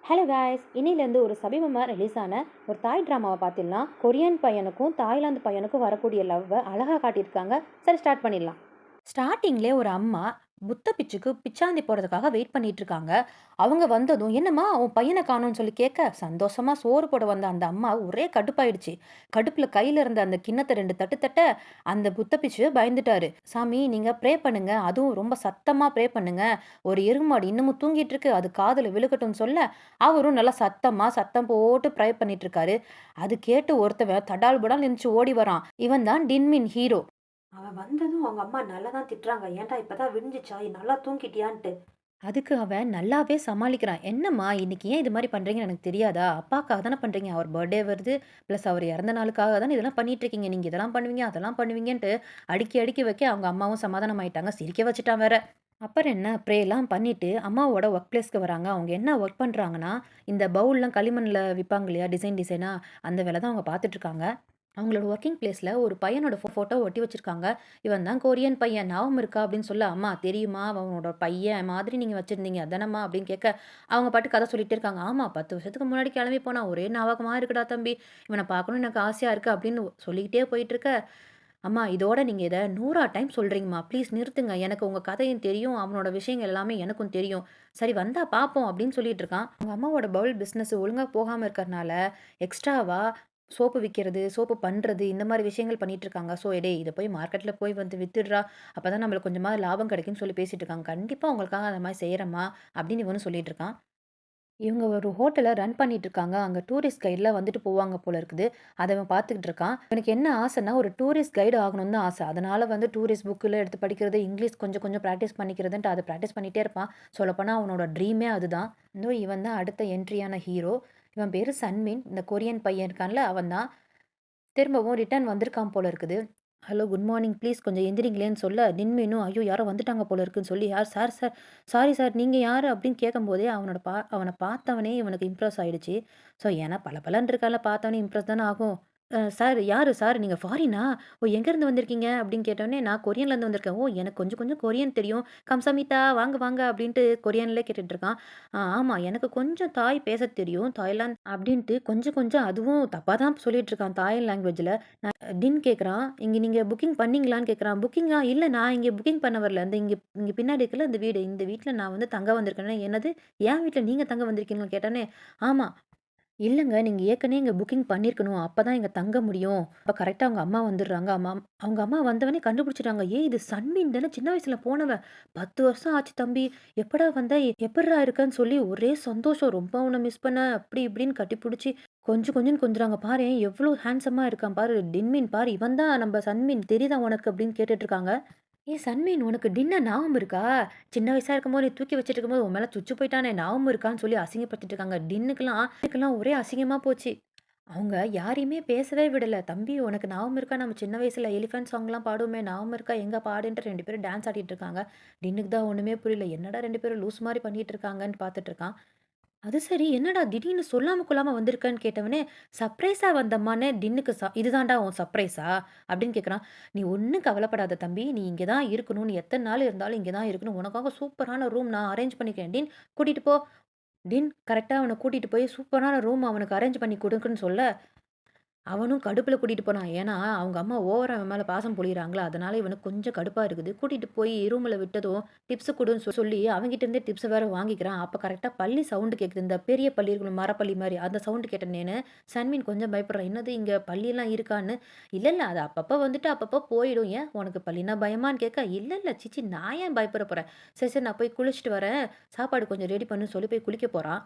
Hello guys, இன்னிலேருந்து ஒரு சமீபமாக ரிலீஸ் ஆன ஒரு தாய் ட்ராமாவை பார்த்துடலாம். கொரியன் பையனுக்கும் தாய்லாந்து பையனுக்கும் வரக்கூடிய லவ்வை அழகாக காட்டியிருக்காங்க. சரி, ஸ்டார்ட் பண்ணிடலாம். ஸ்டார்டிங்லேயே ஒரு அம்மா புத்த பிச்சுக்கு பிச்சாந்தி போடுறதுக்காக வெயிட் பண்ணிட்டு இருக்காங்க. அவங்க வந்ததும், என்னம்மா உன் பையனை காணோம்னு சொல்லி கேட்க, சந்தோஷமா சோறு போட வந்த அந்த அம்மா ஒரே கடுப்பாயிடுச்சு. கடுப்புல கையில இருந்த அந்த கிண்ணத்தை 2 தட்டு தட்ட அந்த புத்த பிச்சு பயந்துட்டாரு. சாமி, நீங்க ப்ரே பண்ணுங்க, அதுவும் ரொம்ப சத்தமா ப்ரே பண்ணுங்க. ஒரு எருமாடு இன்னமும் தூங்கிட்டு இருக்கு, அது காதுல விழுகட்டும்னு சொல்ல, அவரும் நல்லா சத்தமா சத்தம் போட்டு ப்ரே பண்ணிட்டு இருக்காரு. அது கேட்டு ஒருத்தவன் தடால் புடால் எந்திரிச்சு ஓடி வரான். இவன் தான் டின்மின் ஹீரோ. அவன் வந்ததும் அவங்க அம்மா நல்லா தான் திட்டுறாங்க. ஏன்டா இப்பதான் விடிஞ்சிச்சா? நல்லா தூங்கிட்டியான்ட்டு. அதுக்கு அவன் நல்லாவே சமாளிக்கிறான். என்னம்மா இன்னைக்கு ஏன் இது மாரி பண்றீங்கன்னு எனக்கு தெரியாதா? அப்பாக்காக தானே பண்றீங்க. அவர் பர்த்டே வருது. பிளஸ் அவர் இறந்த நாளுக்காக தானே இதெல்லாம் பண்ணிட்டு இருக்கீங்க. நீங்க இதெல்லாம் பண்ணுவீங்க, அதெல்லாம் பண்ணுவீங்கன்ட்டு அடுக்கி அடுக்கி வைக்க அவங்க அம்மாவும் சமாதானம் ஆயிட்டாங்க. சிரிக்க வச்சுட்டான் வேற. அப்புறம் என்ன ப்ரேலாம் பண்ணிட்டு அம்மாவோட ஒர்க் பிளேஸ்க்கு வராங்க. அவங்க என்ன ஒர்க் பண்றாங்கன்னா, இந்த பவுல்லாம் களிமண்ல விப்பாங்க இல்லையா? டிசைன் டிசைனா அந்த வேல தான் அவங்க பார்த்துட்டு இருக்காங்க. அவங்களோட ஒர்க்கிங் பிளேஸ்ல ஒரு பையனோட ஃபோட்டோ ஒட்டி வச்சிருக்காங்க. "இவன் தான் கொரியன் பையன். ஞாபகம் இருக்கா?" அப்படின்னு சொல்ல, "அம்மா தெரியுமா? அவனோட பையன் மாதிரி நீங்க வச்சிருந்தீங்க. அதானம்மா?" அப்படின்னு கேட்க, அவங்க பாட்டுக்கு கதை சொல்லிட்டே இருக்காங்க. "ஆமா, 10 வருஷத்துக்கு முன்னாடி கிளம்பி போனான். ஒரே ஞாபகமா இருக்குடா தம்பி. இவன பார்க்கணும்னு எனக்கு ஆசையா இருக்கு." அப்படின்னு சொல்லிக்கிட்டே போயிட்டு இருக்க, "அம்மா இதோட நீங்க இத 100 டைம் சொல்றீங்கம்மா. ப்ளீஸ் நிறுத்துங்க. எனக்கு உங்க கதையும் தெரியும். அவனோட விஷயங்கள் எல்லாமே எனக்கும் தெரியும். சரி வந்தா பார்ப்போம்." அப்படின்னு சொல்லிட்டு இருக்கான். அவங்க அம்மாவோட பவுல் பிசினஸ் ஒழுங்கா போகாம இருக்கறனால, எக்ஸ்ட்ராவா சோப்பு விக்கிறது, சோப்பு பண்றது, இந்த மாரி விஷயங்கள் பண்ணிட்டு இருக்காங்க. ஸோ, "டேய் இத போய் மார்க்கெட்ல போய் வந்து வித்துடுறா. அப்பதான் நம்மளுக்கு கொஞ்சமாவது லாபம் கிடைக்கும்னு" சொல்லி பேசிட்டு இருக்காங்க. "கண்டிப்பா உங்களுக்காக அந்த மாரி செய்றேன்ம்மா" அப்படின்னு இவனும் சொல்லிட்டு இருக்கான். இவங்க ஒரு ஹோட்டல ரன் பண்ணிட்டு இருக்காங்க. அங்க டூரிஸ்ட் கைட்லாம் வந்துட்டு போவாங்க போல இருக்குது. அத இவன் பார்த்துக்கிட்டு இருக்கான். இவனுக்கு என்ன ஆசைன்னா, ஒரு டூரிஸ்ட் கைடு ஆகணும்னு தான் ஆசை. அதனால வந்து டூரிஸ்ட் புக்லாம் எடுத்து படிக்கிறது, இங்கிலீஷ் கொஞ்சம் கொஞ்சம் பிராக்டிஸ் பண்ணிக்கிறதுன்ட்டு அத பிராக்டிஸ் பண்ணிட்டே இருப்பான். சொல்லப்போனா அவனோட ட்ரீமே அதுதான். இதோ இவன் தான் அடுத்த என்ட்ரியான ஹீரோ. இவன் பேரு சன்மின். இந்த கொரியன் பையன் இருக்கான்ல, அவன் தான். திரும்பவும் ரிட்டர்ன் வந்திருக்கான் போல இருக்குது. "Hello, good morning. ப்ளீஸ் கொஞ்சம் எந்திரிங்களேன்னு" சொல்ல, நின்மேனும் ஐயோ! யாரோ வந்துட்டாங்க போல இருக்குன்னு சொல்லி, "யார் சார் சார் சாரி சார், நீங்க யாரு?" அப்படின்னு கேட்கும்போதே அவன பார்த்தவனே இவனுக்கு இம்ப்ரெஸ் ஆயிடுச்சு. ஸோ ஏன்னா பளபளன்னு இருக்கான்ல, பார்த்தவனே இம்ப்ரெஸ் தானே ஆகும். சார் யாரு சார்? நீங்க ஃபாரினா? ஓ, எங்கேருந்து வந்திருக்கீங்க?" அப்படின்னு கேட்டோனே, "நான் கொரியன்லேருந்து வந்திருக்கேன்." "ஓ, எனக்கு கொஞ்சம் கொஞ்சம் கொரியன் தெரியும். கம்சாமிதா வாங்க வாங்க" அப்படின்ட்டு கொரியன்லே கேட்டுட்டு இருக்கான். ஆமா, எனக்கு கொஞ்சம் தாய் பேசத் தெரியும். தாய்லாந்து" அப்படின்ட்டு கொஞ்சம் கொஞ்சம் அதுவும் தப்பா தான் சொல்லிட்டு இருக்கான் தாய் லாங்குவேஜ்ல. டின் கேட்குறான், "இங்க நீங்க புக்கிங் பண்ணீங்களான்னு?" கேட்குறான். "புக்கிங்கா? இல்ல, நான் இங்க புக்கிங் பண்ண வரல. இந்த இங்க இங்க பின்னாடி இருக்குல்ல இந்த வீடு. இந்த வீட்ல நான் வந்து தங்க வந்திருக்கேன்னா." "என்னது? என் வீட்ல நீங்க தங்க வந்திருக்கீங்களான்னு?" கேட்டோனே, "ஆமா." "இல்லங்க, நீங்க ஏற்கனவே இங்க புக்கிங் பண்ணியிருக்கணும். அப்பதான் இங்க தங்க முடியும்." அப்ப கரெக்ட்டா அவங்க அம்மா வந்துடுறாங்க. அவங்க அம்மா வந்தவொன்னே கண்டுபிடிச்சுட்டாங்க. "ஏய், இது சன்மீன் தானே, சின்ன வயசுல போனவன். 10 வருஷம் ஆச்சு தம்பி. எப்படா வந்த? எப்புட்றா இருக்கன்னு?" சொல்லி ஒரே சந்தோஷம். ரொம்ப உன்ன மிஸ் பண்ணேன். அப்படி இப்படின்னு கட்டிப்புடிச்சு கொஞ்சம் கொஞ்சம்ன்னு கொஞ்சுறாங்க. "பாரேன் எவ்ளோ ஹேண்ட்ஸமா இருக்கான் பாரு. டின்மின் பாரு. இவன் தான் நம்ப சன்மின். தெரியுதா உனக்கு?" அப்படின்னு கேட்டுட்டு இருக்காங்க. "ஏய் சன்மீன், உனக்கு டின்ன ஞாபகம் இருக்கா? சின்ன வயசா இருக்கும்போது நீ தூக்கி வச்சுட்டு இருக்கும்போது உன் மேல துச்சு போயிட்டானே, ஞாபகம் இருக்கான்னு?" சொல்லி அசிங்கப்படுத்திட்டு இருக்காங்க. டின்னுக்கெல்லாம் ஒரே அசிங்கமா போச்சு. அவங்க யாரையுமே பேசவே விடல. "தம்பி உனக்கு ஞாபகம் இருக்கா? நம்ம சின்ன வயசுல எலிஃபண்ட் சாங்லாம் பாடுவோமே, ஞாபகம் இருக்கா? எங்க பாடுன்ட்டு" 2 பேரும் டான்ஸ் ஆடிட்டு இருக்காங்க. டின்னுக்கு தான் ஒண்ணுமே புரியல. என்னடா 2 பேரும் லூஸ் மாரி பண்ணிட்டு இருக்காங்கன்னு பார்த்துட்டு இருக்கான். அது சரி, என்னடா திடீர்னு சொல்லாம கொள்ளாம வந்திருக்கன்னு கேட்டவனே, சர்ப்ரைஸா வந்தம்மான்னு டின்னுக்கு "இதுதான்டா உன் சர்ப்ரைஸா?" அப்படின்னு கேட்குறான். "நீ ஒண்ணும் கவலைப்படாத தம்பி. நீ இங்க தான் இருக்கணும். நீ எத்தன நாள் இருந்தாலும் இங்க தான் இருக்கணும். உனக்காக சூப்பரான ரூம் நான் அரேஞ்ச் பண்ணிக்கிறேன் டின். கூட்டிட்டு போ." டின் கரெக்ட்டா அவன கூட்டிட்டு போய் சூப்பரான ரூம் அவனுக்கு அரேஞ்ச் பண்ணி குடுக்குன்னு சொல்ல, அவனும் கடுப்புல கூட்டிட்டு போனான். ஏன்னா, அவங்க அம்மா ஓவரா இவன் மேல பாசம் பொழியிறாங்களா, அதனால இவனுக்கு கொஞ்சம் கடுப்பா இருக்குது. கூட்டிட்டு போய் ரூம்ல விட்டதும், டிப்ஸ் குடுன்னு சொல்லி அவன்கிட்ட இருந்தே டிப்ஸ வேற வாங்கிக்கிறான். அப்ப கரெக்ட்டா பல்லி சவுண்ட் கேட்குது. இந்த பெரிய பல்லி இருக்குல்ல, மரப்பல்லி மாரி. அந்த சவுண்ட் கேட்டோனேன்னு, சன்மீன் கொஞ்சம் பயப்படுறான். என்னது இங்க பல்லிலாம் இருக்கான்னு. "இல்ல, இல்ல. அது அப்பப்ப வந்துட்டு அப்பப்ப போயிடும். ஏன் உனக்கு பல்லினா பயமான்னு?" கேட்க, "இல்ல, இல்ல. ச்சீ நான் ஏன் பயப்பட போறேன். சரி, சரி நான் போய் குளிச்சுட்டு வரேன். சாப்பாடு கொஞ்சம் ரெடி பண்ணுன்னு" சொல்லி போய் குளிக்க போறான்.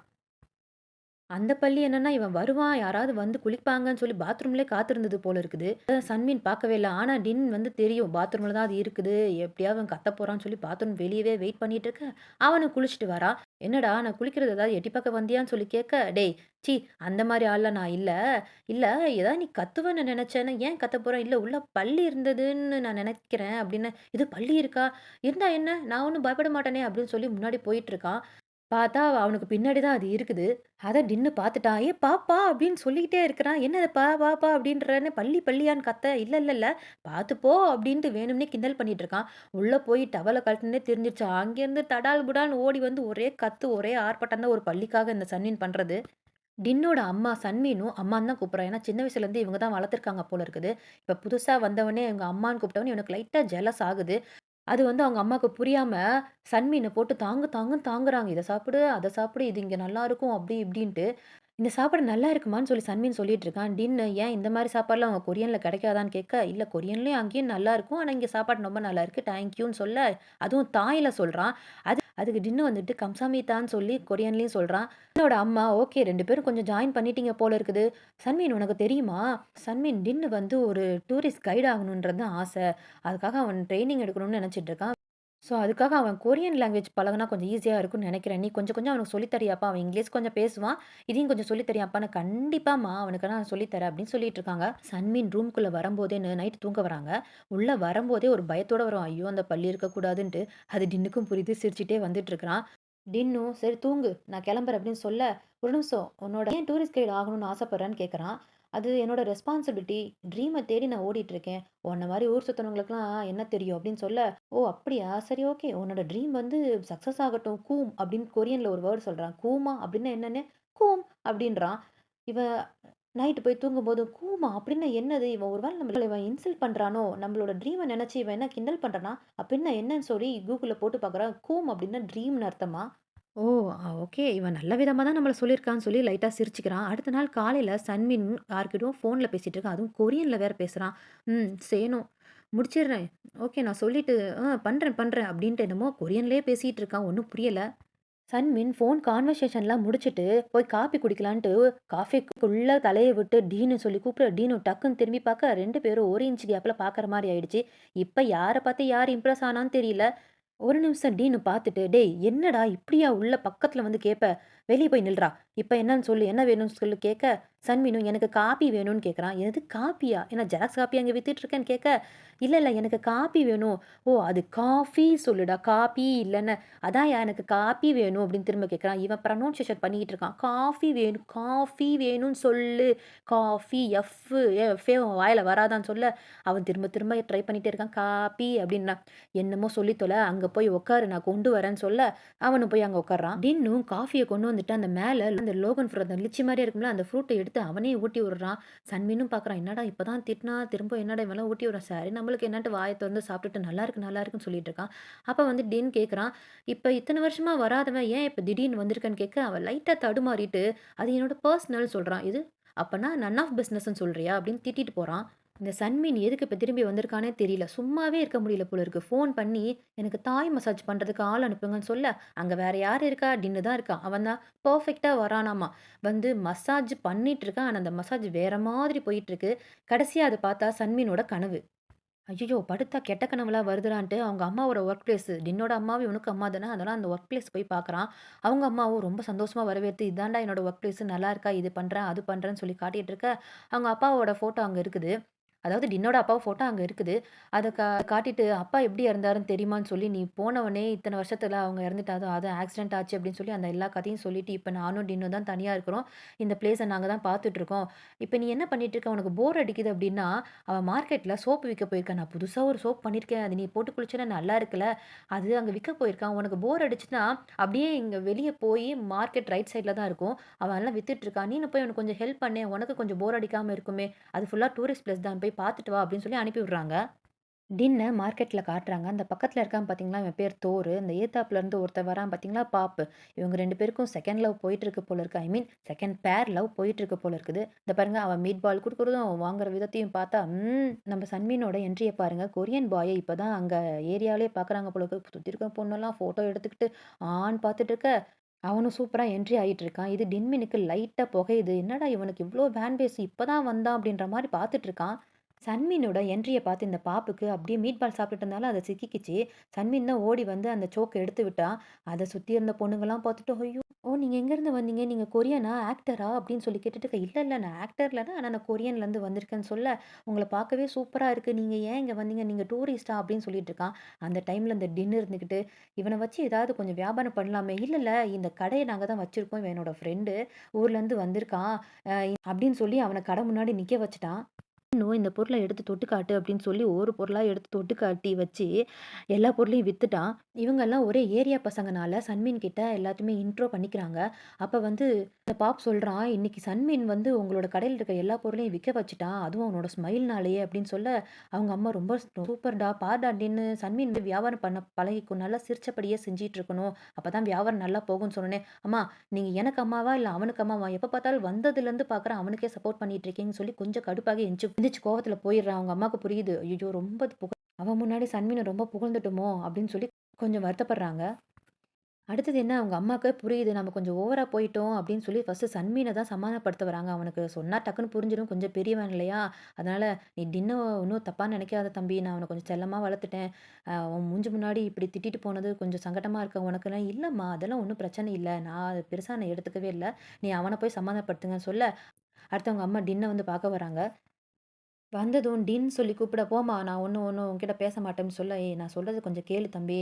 அந்த பள்ளி என்னன்னா, இவன் வருவான், யாராவது வந்து குளிப்பாங்கன்னு சொல்லி பாத்ரூம்லயே காத்திருந்தது போல இருக்குது. சன்மீன் பார்க்கவே இல்ல. ஆனா டின் வந்து தெரியும். பாத்ரூம்ல தான் அது இருக்குது. எப்படியாவது அவன் கத்தப் போறான்னு சொல்லி பாத்ரூம் வெளியவே வெயிட் பண்ணிட்டு இருக்க, அவனும் குளிச்சுட்டு வரான். "என்னடா நான் குளிக்கிறது ஏதாவது எட்டி பார்க்க வந்தியான்னு?" சொல்லி கேட்க, "டேய் ச்சீ, அந்த மாரி ஆள்லாம் நான் இல்ல. இல்ல, ஏதாவது நீ கத்துவன்னு நெனச்சேன்னா, ஏன் கத்தப் போற? இல்ல உள்ள பல்லி இருந்ததுன்னு நான் நெனைக்கிறேன்" அப்படின்னு. "இது பல்லி இருக்கா? இருந்தா என்ன? நான் ஒண்ணும் பயப்பட மாட்டேனே" அப்படின்னு சொல்லி முன்னாடி போயிட்டு இருக்கான். பார்த்தா அவனுக்கு பின்னாடி தான் அது இருக்குது. அத டின்னு பார்த்துட்டான். "ஏ பாப்பா" அப்படின்னு சொல்லிக்கிட்டே இருக்கிறான். "என்னது பா பாப்பா" அப்படின்றேன்னு பல்லி பல்லியான்னு கத்த. "இல்ல பார்த்து போ" அப்படின்ட்டு வேணும்னே கிண்டல் பண்ணிட்டு இருக்கான். உள்ள போய் டவல கழட்டுனே தெரிஞ்சிருச்சு. அங்கேருந்து தடால் புடால்னு ஓடி வந்து ஒரே கத்து, ஒரே ஆர்ப்பாட்டம் தான் ஒரு பல்லிக்காக இந்த சன்வின் பண்றது. டின்னோட அம்மா சன்மீனும் அம்மான்னு தான் கூப்பிடுறா. ஏன்னா சின்ன வயசுலேருந்து இவங்க தான் வளர்த்துருக்காங்க போல இருக்குது. இப்ப புதுசா வந்தவனே இவங்க அம்மான்னு கூப்பிட்டவொன்னே இவனுக்கு லைட்டா ஜெலஸ் ஆகுது. அது வந்து அவங்க அம்மாவுக்கு புரியாம, சன்மீன போட்டு தாங்கு தாங்குன்னு தாங்குறாங்க. "இத சாப்பிடு, அத சாப்பிடு, இது இங்க நல்லாருக்கும்." அப்படி இப்படின்ட்டு. இந்த சாப்பாடு நல்லா இருக்குமான்னு சொல்லி சன்மீன் சொல்லிட்டு இருக்கான். டின்னு "ஏன் இந்த மாரி சாப்பாடுலாம் உங்க கொரியன்ல கிடைக்காதான்னு?" கேட்க, "இல்ல கொரியன்லயும் அங்கேயும் நல்லாருக்கும். ஆனா இங்க சாப்பாடு ரொம்ப நல்லாயிருக்கு. தேங்க் யூன்னு" சொல்ல, அதுவும் தாய்ல சொல்றான். அதுக்கு டின்னு வந்துட்டு கம்சாமிதான்னு சொல்லி கொரியன்லயும் சொல்றான். டின்னோட அம்மா, "ஓகே 2 பேரும் கொஞ்சம் ஜாயின் பண்ணிட்டீங்க போல இருக்குது. சன்மீன் உனக்கு தெரியுமா? சன்மீன் டின்னு வந்து ஒரு டூரிஸ்ட் கைடு ஆகணுன்றது தான் ஆசை. அதுக்காக அவன் ட்ரெய்னிங் எடுக்கணும்னு நெனச்சிட்டு இருக்கான். ஸோ, அதுக்காக அவன் கொரியன் லாங்குவேஜ் பழகுனா கொஞ்சம் ஈஸியா இருக்கும்னு நெனைக்கிறேன். நீ கொஞ்சம் கொஞ்சம் அவனுக்கு சொல்லி தரியாப்பா? அவன் இங்கிலீஷ் கொஞ்சம் பேசுவான். இதையும் கொஞ்சம் சொல்லி தரியாப்பான்னு?" "கண்டிப்பாம்மா, அவனுக்கு நான் சொல்லி தரேன்" அப்படின்னு சொல்லிட்டு இருக்காங்க. சன்மீன் ரூம்குள்ள வரும்போதே நைட் தூங்க வராங்க. உள்ள வரும்போதே ஒரு பயத்தோட வரான். ஐயோ! அந்த பல்லி இருக்கக்கூடாதுன்ட்டு. அது டின்னுக்கும் புரியுது. சிரிச்சுட்டே வந்துட்டு இருக்கிறான். டின்னும் "சரி தூங்கு, நான் கிளம்புறேன்" அப்படின்னு சொல்ல, "ஒரு நிமிஷம் உன்னோட ஏன் டூரிஸ்ட் கைடு ஆகணும்னு ஆசைப்படுறேன்னு?" கேட்கறான். "அது என்னோட ரெஸ்பான்சிபிலிட்டி. ட்ரீம தேடி நான் ஓடிட்டு இருக்கேன். உன்ன மாரி ஊர் சுத்துனவங்களுக்குலாம் என்ன தெரியும்?" அப்படின்னு சொல்ல, "ஓ! அப்படியா? சரி ஓகே. உன்னோட ட்ரீம் வந்து சக்சஸ் ஆகட்டும். கூம்" அப்படின்னு கொரியன்ல ஒரு வேர்ட் சொல்றான். கூமா அப்படின்னா என்னன்னு? கூம் அப்படின்றான். இவன் நைட்டு போய் தூங்கும்போது, "கூமா அப்படின்னா என்னது? இவன் ஒரு வேள நம்மள இவன் இன்சல்ட் பண்றானோ? நம்மளோட ட்ரீம நெனச்சு இவன் என்ன கிண்டல் பண்றானா? அப்படின்னா என்னன்னு?" சொல்லி கூகுள்ல போட்டு பார்க்குறான். கூம் அப்படின்னா ட்ரீம்னு அர்த்தமா. ஓ! ஓகே. இவன் நல்ல விதமா தான் நம்மள சொல்லியிருக்கான்னு சொல்லி லைட்டா சிரிச்சுக்கிறான். அடுத்த நாள் காலையில சன்மின் யார்கிட்டயும் ஃபோன்ல பேசிட்டு இருக்கான். அதுவும் கொரியன்ல வேற பேசுறான். சேணும். முடிச்சிடுறேன். ஓகே நான் சொல்லிட்டு பண்றேன் அப்டின்ட்டு என்னமோ கொரியன்லயே பேசிட்டு இருக்கான். ஒண்ணும் புரியல. சன்மின் ஃபோன் கான்வர்சேஷன்லாம் முடிச்சுட்டு போய் காப்பி குடிக்கலான்ட்டு காஃபிக்குள்ள தலைய விட்டு டீன்னு சொல்லி கூப்பிட, டீனு டக்குன்னு திரும்பி பார்க்க 2 பேரும் 1 இன்ச் கேப்ல பார்க்குற மாரி ஆயிடுச்சு. இப்ப யார பார்த்து யார் இம்ப்ரெஸ் ஆனான்னு தெரியல. ஒரு நிமிஷம் டீன்னு பார்த்துட்டு, "டேய் என்னடா இப்படியா உள்ள பக்கத்துல வந்து கேட்ப? வெளிய போய் நில்றா. இப்ப என்னன்னு சொல்லு. என்ன வேணும்னு சொல்லு" கேட்க, சன்மீனும் "எனக்கு காப்பி வேணும்னு" கேட்குறான். "என்னது காப்பியா? என்ன ஜெராக்ஸ் காப்பியா இங்க வித்துட்டு இருக்கேன்னு?" கேட்க, "இல்ல எனக்கு காப்பி வேணும்." "ஓ! அது காஃபி சொல்லுடா. காப்பி இல்லன்னு." "அதான்யா எனக்கு காப்பி வேணும்." அப்படின்னு திரும்ப கேட்குறான். இவன் ப்ரனவுன்சியேஷன் பண்ணிக்கிட்டு இருக்கான். காஃபி வேணும்னு சொல்லு. காஃபி எஃப்பே உன் வாயில வராதான்னு சொல்ல, அவன் திரும்ப திரும்ப ட்ரை பண்ணிட்டே இருக்கான். காப்பி அப்படின்னா. என்னமோ சொல்லி தொல, அங்க போய் உட்காரு நான் கொண்டு வரேன்னு சொல்ல, அவனும் போய் அங்க உட்கார்றான். டின்னும் காஃபிய கொண்டு வந்துட்டு அந்த மேல அந்த லோகன் ஃப்ரூட் அந்த லிச்சி மாரியே இருக்கும்ல, அந்த ஃப்ரூட்ட எடுத்து அவனே ஊட்டி விடுறான். சன்மீனும் பார்க்குறான். என்னடா இப்பதான் திட்டினா, திரும்ப என்னடா இவன்லாம் ஊட்டி விடுறான். சரி நம்மளுக்கு என்னன்ட்டு வாய தொறந்து சாப்பிட்டுட்டு நல்லா இருக்குன்னு சொல்லிட்டு இருக்கான். அப்ப வந்து டின் கேட்குறான், "இப்ப இத்தன வருஷமா வராதவன் ஏன் இப்ப திடீர்னு வந்திருக்கன்னு?" கேட்க, அவன் லைட்டா தடுமாறிட்டு, "அது என்னோட பெர்சனல்" சொல்றான். "இது அப்பன்னா நன் ஆஃப் பிசினஸ்ன்னு சொல்றியா?" அப்படின்னு திட்டிட்டு போறான். இந்த சன்மீன் எதுக்கு இப்ப திரும்பி வந்திருக்கான்னே தெரியல. சும்மாவே இருக்க முடியல போல இருக்கு. ஃபோன் பண்ணி, எனக்கு தாய் மசாஜ் பண்றதுக்கு ஆள் அனுப்புங்கன்னு சொல்ல, அங்க வேற யார் இருக்கா? டின்னு தான் இருக்கான். அவன் தான் பெர்ஃபெக்ட்டா வரானாமா. வந்து மசாஜ் பண்ணிட்டு இருக்கான். ஆனா, அந்த மசாஜ் வேற மாதிரி போயிட்டுருக்கு. கடைசியா அத பார்த்தா சன்மீனோட கனவு. ஐய்யய்யோ! படுத்தா கெட்ட கனவுலாம் வருதுடான்ட்டு அவங்க அம்மாவோட ஒர்க் பிளேஸ் டின்னோட அம்மாவும் இவனுக்கும் அம்மா தானே. அதனால அந்த ஒர்க் பிளேஸ் போய் பார்க்குறான். அவங்க அம்மாவும் ரொம்ப சந்தோஷமா வரவேத்து, "இதான்டா என்னோட ஒர்க் பிளேஸ் நல்லா இருக்கா? இது பண்றேன், அது பண்றேன்னு" சொல்லி காட்டிட்டு இருக்க, அவங்க அப்பாவோட ஃபோட்டோ அங்க இருக்குது. அதாவது டின்னோட அப்பா ஃபோட்டோ அங்க இருக்குது. அத காட்டிட்டு, "அப்பா எப்படி இறந்தாருன்னு தெரியுமான்னு?" சொல்லி, "நீ போனவொன்னே இத்தன வருஷத்துல அவங்க இறந்துட்டாங்க. அது ஆக்சிடென்ட் ஆச்சு" அப்படின்னு சொல்லி அந்த எல்லா கதையும் சொல்லிட்டு, "இப்ப நானும் டின்னும் தான் தனியா இருக்கிறோம். இந்த பிளேஸ நாங்க தான் பார்த்துட்டு இருக்கோம். இப்ப நீ என்ன பண்ணிட்டு இருக்க? உனக்கு போர் அடிக்குது அப்படின்னா, அவன் மார்க்கெட்ல சோப்பு விக்க போயிருக்கான். நான் புதுசா ஒரு சோப் பண்ணியிருக்கேன். அது நீ போட்டு குளிச்சேன்னா நல்லா இருக்குல்ல. அது அங்க விக்க போயிருக்கான். உனக்கு போர் அடிச்சுச்சுன்னா, அப்படியே இங்க வெளிய போயி மார்க்கெட் ரைட் சைட்ல தான் இருக்கும். அவன் எல்லாம் வித்துட்டு இருக்கான். நீனு போய் அவனுக்கு கொஞ்சம் ஹெல்ப் பண்ணேன். உனக்கு கொஞ்சம் போர் அடிக்காம இருக்குமே. அது ஃபுல்லா டூரிஸ்ட் பிளேஸ் தான். போய் பார்த்துட்டு வா அப்படின்னு சொல்லி அனுப்பி விடுறாங்க. டின்ன மார்க்கெட்ல காட்டுறாங்க. அந்த பக்கத்துல இருக்கான் பார்த்தீங்களா, இவன் பேர் தோரு. இந்த எதித்தாப்புல இருந்து ஒருத்தன் வரான் பார்த்தீங்களா, பாப்பு. இவங்க 2 பேருக்கும் செகண்ட் லவ் போயிட்டு இருக்கு போல இருக்கு. ஐ மீன் செகண்ட் பேர் லவ் போயிட்டு இருக்கு போல இருக்குது. இந்த பாருங்க அவன் மீட் பால் குடுக்குறதும், அவன் வாங்குற விதத்தையும் பார்த்தா, நம்ம சன்மீனோட என்ட்ரிய பாருங்க. கொரியன் பாய இப்பதான் அங்க ஏரியாவிலேயே பார்க்குறாங்க போல இருக்கு. சுத்தி இருக்க பொண்ணெல்லாம் ஃபோட்டோ எடுத்துக்கிட்டு ஆன்னு பார்த்துட்டு இருக்க, அவனும் சூப்பரா என்ட்ரி ஆயிட்டு இருக்கான். இது டின்மினுக்கு லைட்டா புகையுது. என்னடா இவனுக்கு இவ்ளோ ஃபேன் பேஸ் இப்பதான் வந்தான் அப்படின்ற மாரி பார்த்துட்டு இருக்கான். சன்மீனோட என்ட்ரிய பார்த்து இந்த பாப்புக்கு அப்படியே மீட் பால் சாப்பிட்டுட்டு இருந்தாலும் அத சிக்கிக்கிச்சு. சன்மீன் தான் ஓடி வந்து அந்த சோக்க எடுத்து விட்டான். அத சுத்தி இருந்த பொண்ணுங்கலாம் பார்த்துட்டு, "ஐயோ! ஓ! நீங்க எங்கேருந்து வந்தீங்க? நீங்க கொரியனா? ஆக்டரா?" அப்படின்னு சொல்லி கேட்டுட்டு இருக்க. "இல்ல, இல்ல நான் ஆக்டர் இல்ல. ஆனா நான் கொரியன்லேருந்து வந்திருக்கேன்னு" சொல்ல, "உங்கள பார்க்கவே சூப்பரா இருக்கு. நீங்க ஏன் இங்க வந்தீங்க? நீங்க டூரிஸ்ட்டா?" அப்படின்னு சொல்லிட்டு இருக்கான். அந்த டைம்ல இந்த டின் இருந்துகிட்டு, "இவன வச்சு ஏதாவது கொஞ்சம் வியாபாரம் பண்ணலாமே." "இல்ல, இல்ல இந்த கடைய நாங்க தான் வச்சிருக்கோம். இவன் என்னோட ஃப்ரெண்டு. ஊர்லேருந்து வந்திருக்கான்." அப்படின்னு சொல்லி அவன கடை முன்னாடி நிக்க வச்சுட்டான். இன்னும் இந்த பொருள எடுத்து தொட்டு காட்டு அப்படின்னு சொல்லி ஒரு பொருளா எடுத்து தொட்டு காட்டி வச்சு, எல்லா பொருளையும் வித்துட்டான். இவங்கலாம் ஒரே ஏரியா பசங்கனால சன்மீன் கிட்ட எல்லாத்தையுமே இன்ட்ரோ பண்ணிக்கிறாங்க. அப்ப வந்து இந்த பாப் சொல்றான், "இன்னைக்கு சன்மீன் வந்து உங்களோட கடையில இருக்க எல்லா பொருளையும் விக்க வச்சுட்டான். அதுவும் அவனோட ஸ்மைல்னாலயே" அப்படின்னு சொல்ல, அவங்க அம்மா ரொம்ப "சூப்பர்டா! பார்டா டின்னு சன்மீன் வந்து வியாபாரம் பண்ண பழகிக்கும். நல்லா சிரிச்சபடியே செஞ்சுட்டு இருக்கணும். அப்பதான் வியாபாரம் நல்லா போகும்ன்னு" சொன்னோனே, "அம்மா நீங்க எனக்கு அம்மாவா? இல்ல அவனுக்கு அம்மாவா? எப்ப பார்த்தாலும் வந்ததுலேருந்து பார்க்குறேன் அவனுக்கே சப்போர்ட் பண்ணிட்டு இருக்கீங்கன்னு" சொல்லி கொஞ்சம் கடுப்பாகி எந்திரிச்சு கோவத்துல போயிடுறா. அவங்க அம்மாவுக்கு புரியுது. ஐய்யய்யோ! ரொம்ப அவன் முன்னாடி சன்மீன ரொம்ப புகழ்ந்துட்டோமோ! அப்படின்னு சொல்லி கொஞ்சம் வருத்தப்படுறாங்க. அடுத்தது என்ன அவங்க அம்மாக்கு புரியுது. நம்ம கொஞ்சம் ஓவரா போயிட்டோம் அப்படின்னு சொல்லி ஃபர்ஸ்ட்டு சன்மீன தான் சமாதானப்படுத்த வராங்க. அவனுக்கு சொன்னா டக்குன்னு புரிஞ்சிடும். கொஞ்சம் பெரியவன் இல்லையா? அதனால "நீ டின்ன ஒண்ணும் தப்பா நினைக்காத தம்பி. நான் அவன கொஞ்சம் செல்லமா வளர்த்துட்டேன். உன் மூஞ்சி முன்னாடி இப்படி திட்டிட்டு போனது கொஞ்சம் சங்கட்டமா இருக்கா உனக்குன்னா?" "இல்லம்மா அதெல்லாம் ஒண்ணும் பிரச்சனை இல்ல. நான் அத பெருசா நான் எடுத்துக்கவே இல்ல. நீ அவன போய் சமாதானப்படுத்துங்கன்னு" சொல்ல, அடுத்து அவங்க அம்மா டின்ன வந்து பார்க்க வராங்க. வந்ததும் டின்னு சொல்லி கூப்பிட, "போம்மா நான் ஒண்ணும் ஒண்ணும் உன்கிட்ட பேச மாட்டேன்னு" சொல்ல, "ஏய் நான் சொல்றத கொஞ்சம் கேளு தம்பி"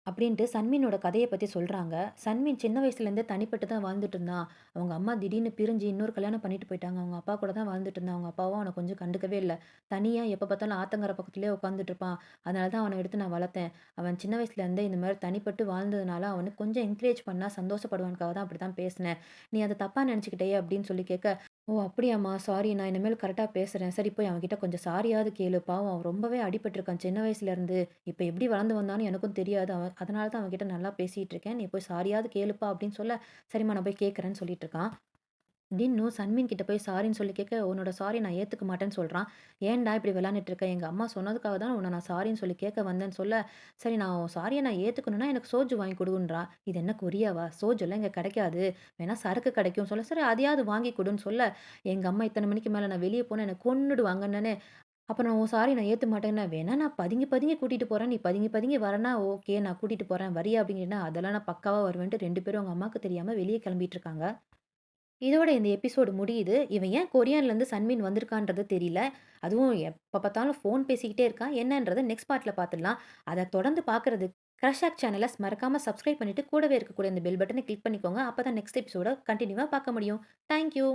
அப்படின்ட்டு சன்மீனோட கதைய பத்தி சொல்றாங்க. சன்மீன் சின்ன வயசுலேருந்தே தனிப்பட்டு தான் வாழ்ந்துட்டு இருந்தான். அவங்க அம்மா திடீர்னு பிரிஞ்சு இன்னொரு கல்யாணம் பண்ணிட்டு போயிட்டாங்க. அவங்க அப்பா கூட தான் வாழ்ந்துட்டு இருந்தான். அவங்க அப்பாவும் அவன கொஞ்சம் கண்டுக்கவே இல்ல. தனியா எப்ப பார்த்தாலும் ஆத்தங்கர பக்கத்திலேயே உட்காந்துட்டு இருப்பான். அதனால தான் அவன எடுத்து நான் வளர்த்தேன். அவன் சின்ன வயசுலேருந்தே இந்த மாரி தனிப்பட்டு வாழ்ந்ததுனால அவனுக்கு கொஞ்சம் என்கரேஜ் பண்ணா சந்தோஷப்படுவானுக்காக தான் அப்படி தான் பேசினேன். நீ அத தப்பா நினச்சுக்கிட்டயே அப்படின்னு சொல்லி கேட்க, "ஓ! அப்படியாம்மா! சாரி. நான் இனிமேல் கரெக்ட்டா பேசுறேன். சரி போய் அவன்கிட்ட கொஞ்சம் சாரியாவது கேளு. பாவம் அவன் ரொம்பவே அடிபட்டுருக்கான் சின்ன வயசுலேருந்து. இப்ப எப்படி வளர்ந்து வந்தான்னு எனக்கும் தெரியாது. அதனால தான் அவன்கிட்ட நல்லா பேசிட்டு இருக்கேன். நீ போய் சாரியாவது கேளுப்பா" அப்படின்னு சொல்ல, "சரிம்மா நான் போய் கேட்குறேன்னு" சொல்லிட்டு இருக்கான். தின்னு சன்மீன் கிட்ட போய் சாரின்னு சொல்லி கேட்க, "உன்னோட சாரி நான் ஏத்துக்க மாட்டேன்னு" சொல்றான். "ஏன்டா இப்படி விளையாண்டுட்டு இருக்க? எங்க அம்மா சொன்னதுக்காக தான் உன்ன நான் சாரின்னு சொல்லி கேட்க வந்தேன்னு" சொல்ல, "சரி நான் உன் சாரிய நான் ஏத்துக்கணும்னா எனக்கு சோஜு வாங்கி குடுன்றான்." "இது என்ன கொரியாவா? சோஜுலாம் இங்க கிடைக்காது. வேணா சரக்கு கிடைக்கும்" சொல்ல, "சரி அதையாவது வாங்கி குடுன்னு" சொல்ல, எங்க அம்மா இத்தன மணிக்கு மேல நான் வெளிய போனா என்ன கொன்னுடுவாங்கன்னோனே, "அப்ப நான் உன் சாரி நான் ஏத்துக்க மாட்டேன்னேன். வேணா நான் பதுங்கி பதுங்கி கூட்டிட்டு போறேன். நீ பதுங்கி பதுங்கி வரன்னா ஓகே நான் கூட்டிட்டு போறேன். வரியா?" அப்படிங்கன்னா, "அதெல்லாம் நான் பக்காவா வருவேன்ட்டு" 2 பேரும் அவங்க அம்மாக்கு தெரியாம வெளிய கிளம்பிட்டு இருக்காங்க. இதோட இந்த எபிசோடு முடியுது. இவன் ஏன் கொரியான்லேருந்து சன்மீன் வந்திருக்கான்றது தெரியல. அதுவும் எப்ப பார்த்தாலும் ஃபோன் பேசிக்கிட்டே இருக்கான். என்னன்றத நெக்ஸ்ட் பார்ட்ல பார்த்துடலாம். அத தொடர்ந்து பார்க்கறதுக்கு க்ரஷ் சேனல மறக்காம சப்ஸ்கிரைப் பண்ணிட்டு கூடவே இருக்கக்கூடிய இந்த பெல் பட்டன கிளிக் பண்ணிக்கோங்க. அப்பதான் நெக்ஸ்ட் எபிசோட கன்டினியூவா பார்க்க முடியும். Thank you.